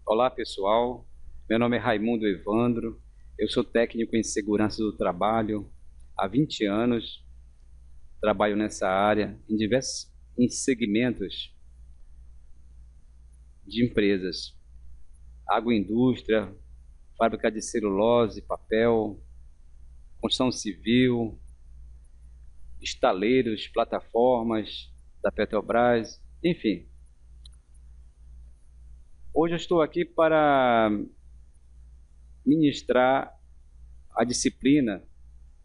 Olá pessoal, meu nome é Raimundo Evandro, eu sou técnico em segurança do trabalho há 20 anos, trabalho nessa área em segmentos de empresas, agroindústria, fábrica de celulose, papel, construção civil, estaleiros, plataformas da Petrobras, enfim. Hoje eu estou aqui para ministrar a disciplina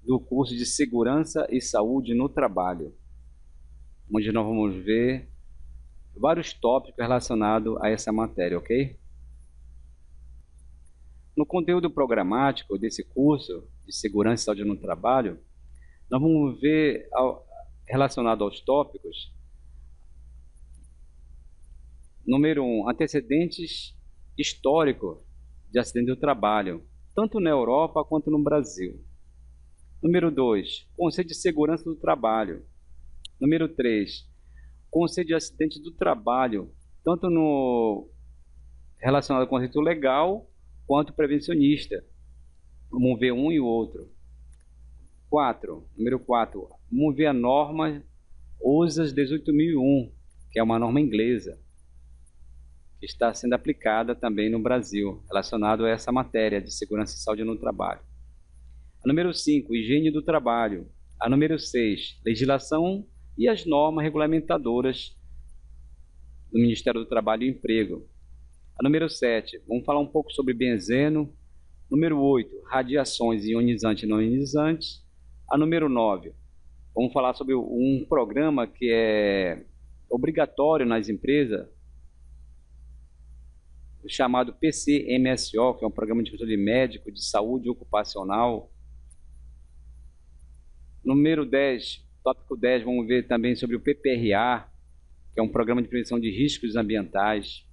do curso de Segurança e Saúde no Trabalho, onde nós vamos ver vários tópicos relacionados a essa matéria, ok? No conteúdo programático desse curso de Segurança e Saúde no Trabalho, nós vamos ver relacionado aos tópicos, número 1, antecedentes históricos de acidente do trabalho, tanto na Europa quanto no Brasil. Número 2, conceito de segurança do trabalho. Número 3, conceito de acidente do trabalho, tanto no relacionado ao conceito legal quanto prevencionista. Vamos ver um e o outro. Número 4, vamos ver a norma OSAS 18001, que é uma norma inglesa, que está sendo aplicada também no Brasil, relacionado a essa matéria de segurança e saúde no trabalho. A número 5, higiene do trabalho. A número 6, legislação e as normas regulamentadoras do Ministério do Trabalho e Emprego. A número 7, vamos falar um pouco sobre benzeno. Número 8, radiações ionizantes e não ionizantes. A número 9, vamos falar sobre um programa que é obrigatório nas empresas, chamado PCMSO, que é um programa de controle médico de saúde ocupacional. Número 10, tópico 10, vamos ver também sobre o PPRA, que é um programa de prevenção de riscos ambientais.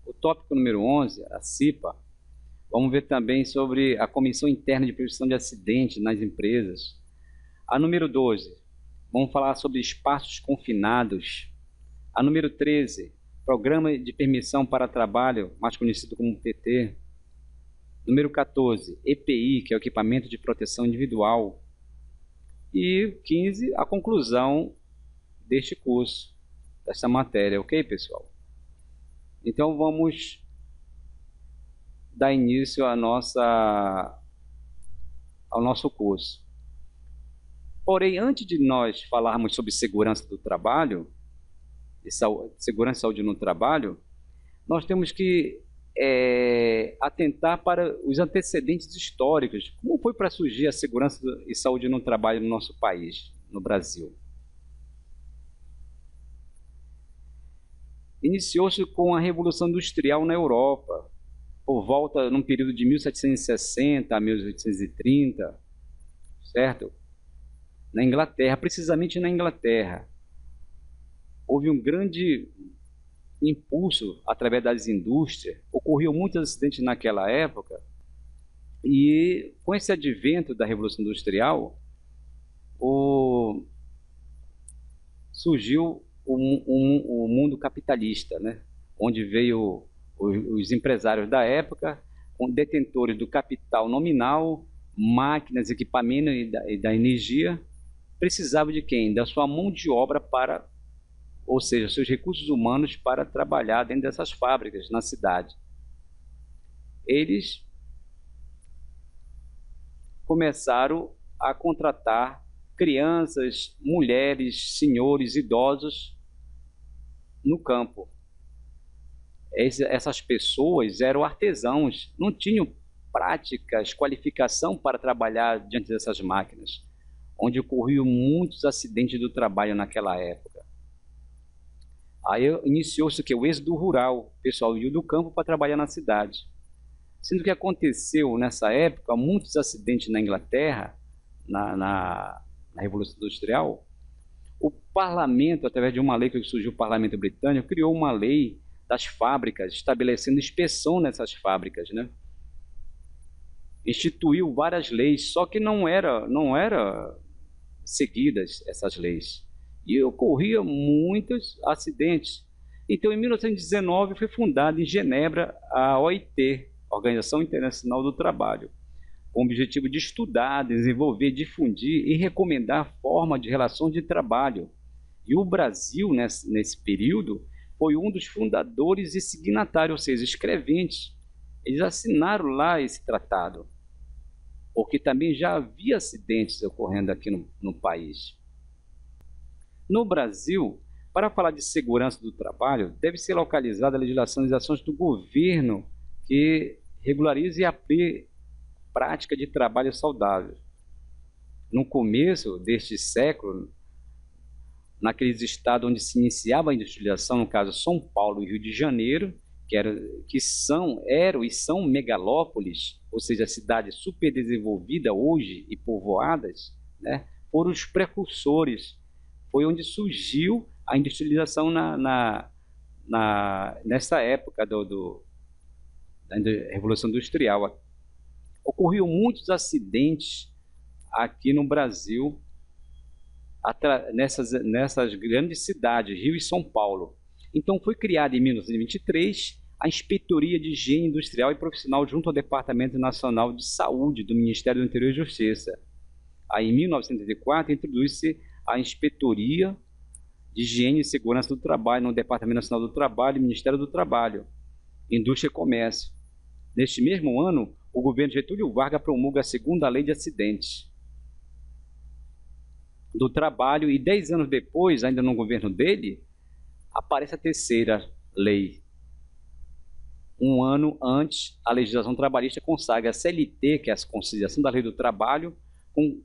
O tópico número 11, a CIPA, vamos ver também sobre a Comissão Interna de Prevenção de Acidentes nas empresas. A número 12, vamos falar sobre espaços confinados. A número 13, Programa de Permissão para Trabalho, mais conhecido como PT. Número 14, EPI, que é o Equipamento de Proteção Individual. E 15, a conclusão deste curso, dessa matéria, ok, pessoal? Então, vamos dar início ao nosso curso. Porém, antes de nós falarmos sobre segurança do trabalho, segurança e saúde no trabalho, nós temos que atentar para os antecedentes históricos. Como foi para surgir a segurança e saúde no trabalho no nosso país, no Brasil? Iniciou-se com a Revolução Industrial na Europa, por volta, num período de 1760 a 1830, certo? Na Inglaterra, precisamente na Inglaterra, houve um grande impulso através das indústrias, ocorriam muitos acidentes naquela época, e com esse advento da Revolução Industrial, surgiu o mundo capitalista, né? Onde veio os empresários da época, com detentores do capital nominal, máquinas, equipamentos e da energia, precisavam de quem? Da sua mão de obra para, ou seja, seus recursos humanos para trabalhar dentro dessas fábricas na cidade. Eles começaram a contratar crianças, mulheres, senhores, idosos no campo. Essas pessoas eram artesãos, não tinham práticas, qualificação para trabalhar diante dessas máquinas, onde ocorriam muitos acidentes do trabalho naquela época. Aí iniciou-se o êxodo rural, o pessoal ia do campo para trabalhar na cidade. Sendo que aconteceu nessa época muitos acidentes na Inglaterra, na Revolução Industrial. O parlamento, através de uma lei que surgiu, o parlamento britânico, criou uma lei das fábricas, estabelecendo inspeção nessas fábricas, né? Instituiu várias leis, só que não era seguidas essas leis. E ocorriam muitos acidentes. Então, em 1919, foi fundada em Genebra a OIT, Organização Internacional do Trabalho, com o objetivo de estudar, desenvolver, difundir e recomendar a forma de relações de trabalho. E o Brasil, nesse período, foi um dos fundadores e signatários, ou seja, escreventes. Eles assinaram lá esse tratado, porque também já havia acidentes ocorrendo aqui no país. No Brasil, para falar de segurança do trabalho, deve ser localizada a legislação e ações do governo que regularize e aplique prática de trabalho saudável. No começo deste século, naqueles estados onde se iniciava a industrialização, no caso São Paulo e Rio de Janeiro, eram e são megalópolis, ou seja, cidades superdesenvolvidas hoje e povoadas, né, foram os precursores. Foi onde surgiu a industrialização nessa época da Revolução Industrial. Ocorriam muitos acidentes aqui no Brasil, nessas grandes cidades, Rio e São Paulo. Então, foi criada em 1923 a Inspetoria de Higiene Industrial e Profissional junto ao Departamento Nacional de Saúde do Ministério do Interior e Justiça. Aí, em 1984, introduz-se a Inspetoria de Higiene e Segurança do Trabalho no Departamento Nacional do Trabalho e Ministério do Trabalho, Indústria e Comércio. Neste mesmo ano, o governo Getúlio Vargas promulga a segunda Lei de Acidentes do Trabalho e 10 anos depois, ainda no governo dele, aparece a terceira lei. Um ano antes, a legislação trabalhista consagra a CLT, que é a Conciliação da Lei do Trabalho, com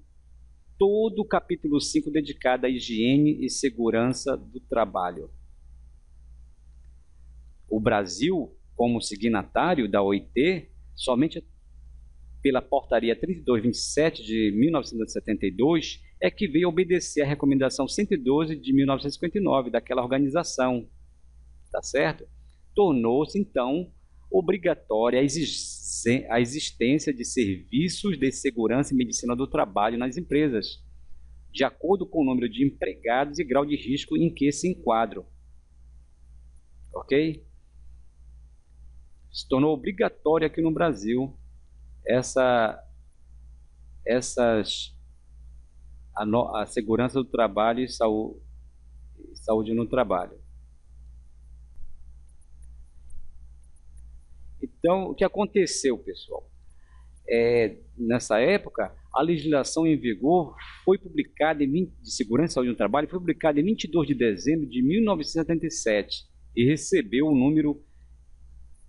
todo o capítulo 5 dedicado à higiene e segurança do trabalho. O Brasil, como signatário da OIT, somente pela Portaria 3227 de 1972, é que veio obedecer à Recomendação 112 de 1959 daquela organização, tá certo? Tornou-se, então, obrigatória a existência de serviços de segurança e medicina do trabalho nas empresas, de acordo com o número de empregados e grau de risco em que se enquadram. Ok? Se tornou obrigatório aqui no Brasil a segurança do trabalho e saúde no trabalho. Então, o que aconteceu, pessoal? Nessa época, a legislação em vigor foi publicada de Segurança e Saúde no Trabalho foi publicada em 22 de dezembro de 1977 e recebeu o número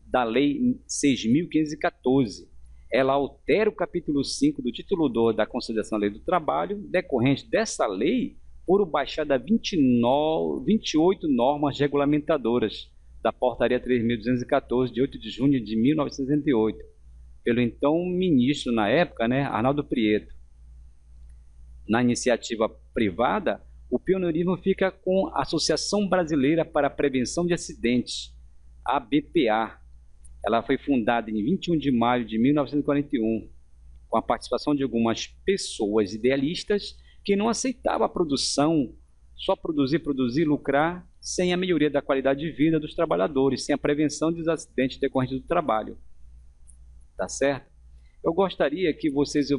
da Lei 6.514. Ela altera o capítulo 5 do título 2 da Consideração da Lei do Trabalho. Decorrente dessa lei, foram baixadas 28 normas regulamentadoras da Portaria 3.214, de 8 de junho de 1968, pelo então ministro na época, Arnaldo Prieto. Na iniciativa privada, o pioneirismo fica com a Associação Brasileira para a Prevenção de Acidentes, a BPA. Ela foi fundada em 21 de maio de 1941, com a participação de algumas pessoas idealistas que não aceitavam a produção, só produzir, lucrar, sem a melhoria da qualidade de vida dos trabalhadores, sem a prevenção dos acidentes decorrentes do trabalho. Tá certo? Eu gostaria que vocês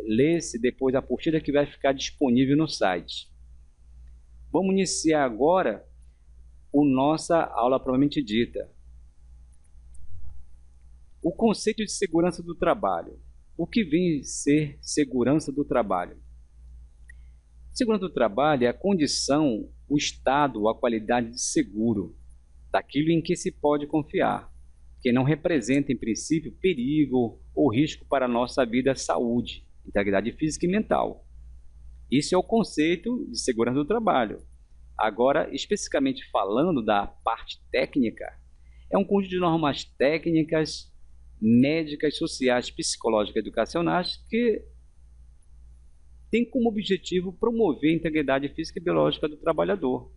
lessem depois a apostila que vai ficar disponível no site. Vamos iniciar agora a nossa aula propriamente dita. O conceito de segurança do trabalho. O que vem ser segurança do trabalho? Segurança do trabalho é a condição, o estado ou a qualidade de seguro daquilo em que se pode confiar, que não representa, em princípio, perigo ou risco para a nossa vida, saúde, integridade física e mental. Isso é o conceito de segurança do trabalho. Agora, especificamente falando da parte técnica, é um conjunto de normas técnicas, médicas, sociais, psicológicas e educacionais que tem como objetivo promover a integridade física e biológica do trabalhador.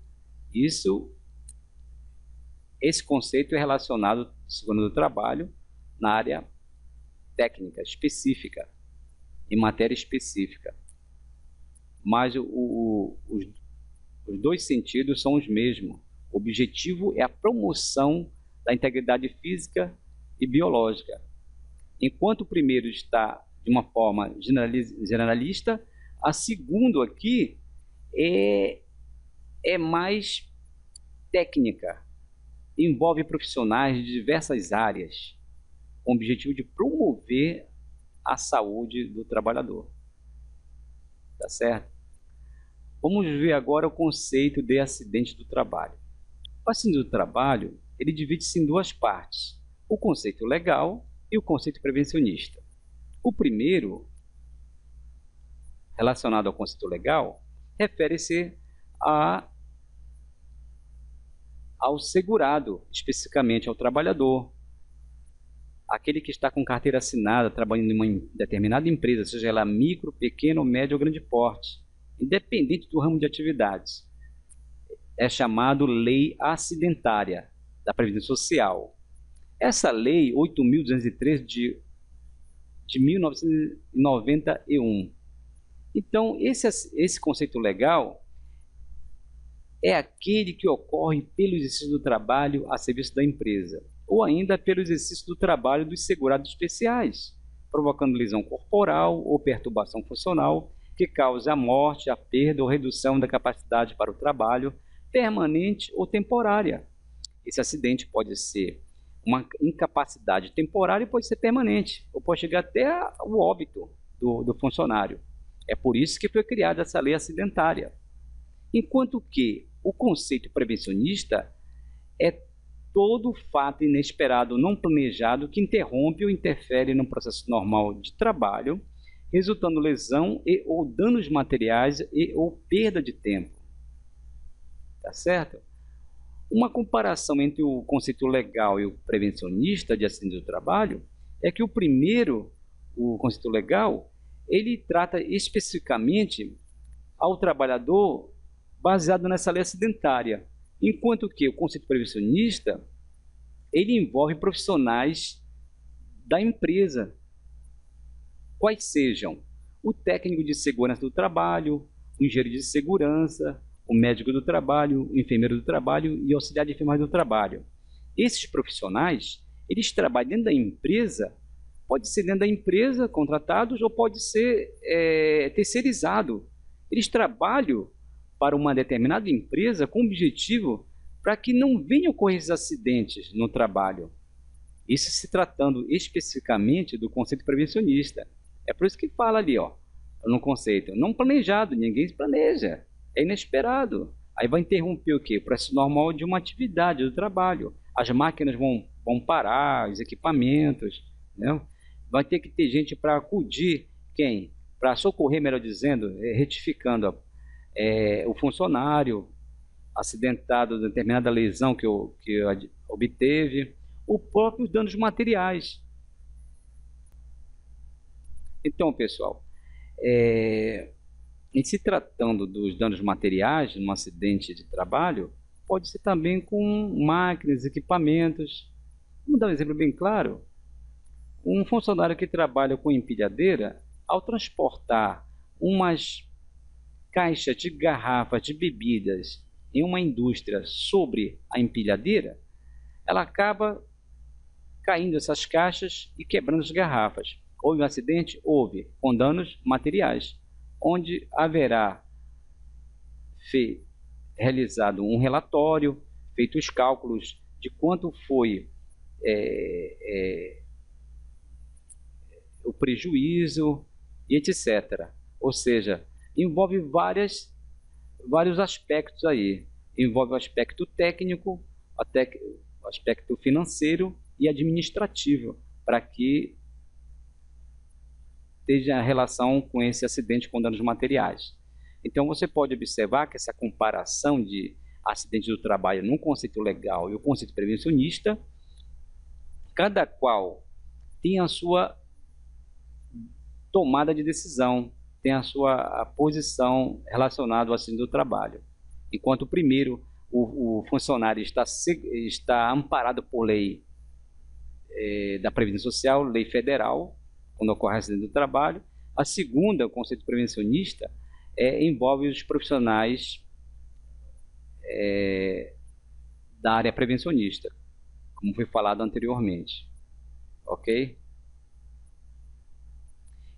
Esse conceito é relacionado à segurança do trabalho na área técnica, específica, em matéria específica. Mas os dois sentidos são os mesmos. O objetivo é a promoção da integridade física e biológica. Enquanto o primeiro está de uma forma generalista, a segunda aqui é mais técnica, envolve profissionais de diversas áreas, com o objetivo de promover a saúde do trabalhador. Tá certo? Vamos ver agora o conceito de acidente do trabalho. O acidente do trabalho, ele divide-se em duas partes: o conceito legal e o conceito prevencionista. O primeiro, relacionado ao conceito legal, refere-se ao segurado, especificamente ao trabalhador, aquele que está com carteira assinada, trabalhando em uma determinada empresa, seja ela micro, pequeno, médio ou grande porte, independente do ramo de atividades. É chamado lei acidentária da Previdência Social. Essa lei 8.213 de 1991. Então, esse conceito legal é aquele que ocorre pelo exercício do trabalho a serviço da empresa, ou ainda pelo exercício do trabalho dos segurados especiais, provocando lesão corporal ou perturbação funcional que cause a morte, a perda ou redução da capacidade para o trabalho, permanente ou temporária. Esse acidente pode ser uma incapacidade temporária e pode ser permanente, ou pode chegar até o óbito do funcionário. É por isso que foi criada essa lei acidentária. Enquanto que o conceito prevencionista é todo fato inesperado não planejado que interrompe ou interfere no processo normal de trabalho, resultando lesão ou danos materiais ou perda de tempo. Tá certo? Uma comparação entre o conceito legal e o prevencionista de acidente do trabalho é que o primeiro, o conceito legal, ele trata especificamente ao trabalhador baseado nessa lei acidentária, enquanto que o conceito prevencionista, ele envolve profissionais da empresa, quais sejam o técnico de segurança do trabalho, o engenheiro de segurança, o médico do trabalho, o enfermeiro do trabalho e o auxiliar de enfermagem do trabalho. Esses profissionais, eles trabalham dentro da empresa, pode ser dentro da empresa, contratados, ou pode ser terceirizado. Eles trabalham para uma determinada empresa com objetivo para que não venham ocorrer esses acidentes no trabalho. Isso se tratando especificamente do conceito prevencionista. É por isso que fala ali, ó, no conceito, não planejado, ninguém se planeja, é inesperado. Aí vai interromper o quê? O processo normal de uma atividade do trabalho. As máquinas vão parar, os equipamentos, né? Vai ter que ter gente para acudir, quem? Para socorrer, melhor dizendo, retificando o funcionário acidentado de determinada lesão que obteve, ou próprios danos materiais. Então, pessoal, em se tratando dos danos materiais num acidente de trabalho, pode ser também com máquinas, equipamentos. Vamos dar um exemplo bem claro. Um funcionário que trabalha com empilhadeira, ao transportar umas caixas de garrafas de bebidas em uma indústria sobre a empilhadeira, ela acaba caindo essas caixas e quebrando as garrafas. Houve um acidente? Houve, com danos materiais, onde haverá realizado um relatório, feito os cálculos de quanto foi o prejuízo e etc. Ou seja, envolve vários aspectos aí. Envolve o aspecto técnico, o aspecto financeiro e administrativo, para que esteja relação com esse acidente com danos materiais. Então você pode observar que essa comparação de acidente do trabalho no conceito legal e o conceito prevencionista, cada qual tem a sua tomada de decisão, tem a sua posição relacionada ao acidente do trabalho. Enquanto o primeiro, o funcionário está amparado por lei da Previdência Social, lei federal, quando ocorre acidente do trabalho. A segunda, o conceito prevencionista, envolve os profissionais da área prevencionista, como foi falado anteriormente, ok?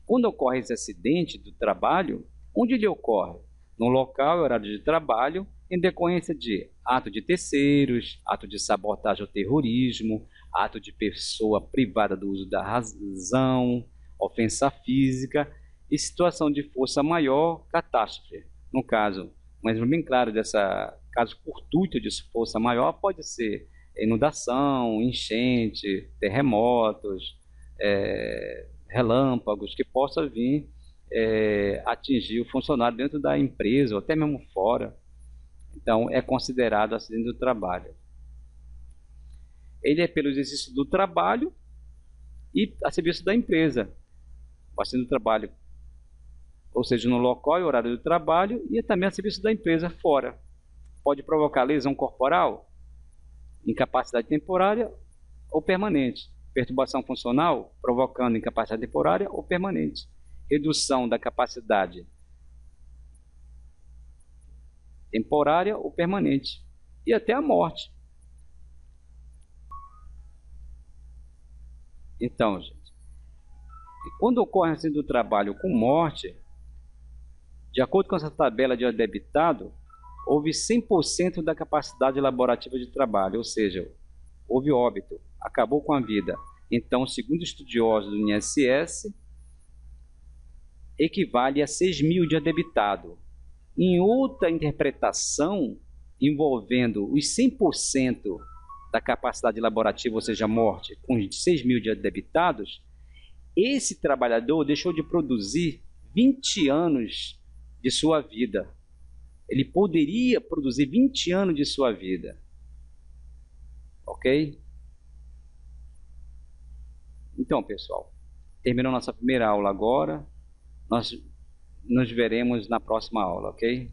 Quando ocorre esse acidente do trabalho, onde ele ocorre? No local e horário de trabalho, em decorrência de ato de terceiros, ato de sabotagem ou terrorismo, ato de pessoa privada do uso da razão, ofensa física e situação de força maior, catástrofe. No caso, um exemplo bem claro dessa caso fortuito de força maior pode ser inundação, enchente, terremotos, relâmpagos que possa vir atingir o funcionário dentro da empresa ou até mesmo fora. Então, é considerado acidente do trabalho. Ele é pelo exercício do trabalho e a serviço da empresa. O acidente do trabalho, ou seja, no local e horário do trabalho e também a serviço da empresa fora. Pode provocar lesão corporal, incapacidade temporária ou permanente. Perturbação funcional, provocando incapacidade temporária ou permanente. Redução da capacidade temporária ou permanente. E até a morte. Então, gente, quando ocorre acidente do trabalho com morte, de acordo com essa tabela de debitado, houve 100% da capacidade laborativa de trabalho, ou seja, houve óbito, acabou com a vida. Então, segundo estudiosos do INSS, equivale a 6.000 de debitado. Em outra interpretação, envolvendo os 100% da capacidade laborativa, ou seja, morte, com 6.000 de debitados, esse trabalhador deixou de produzir 20 anos de sua vida. Ele poderia produzir 20 anos de sua vida. Ok? Então, pessoal, terminou nossa primeira aula agora. Nós nos veremos na próxima aula, ok?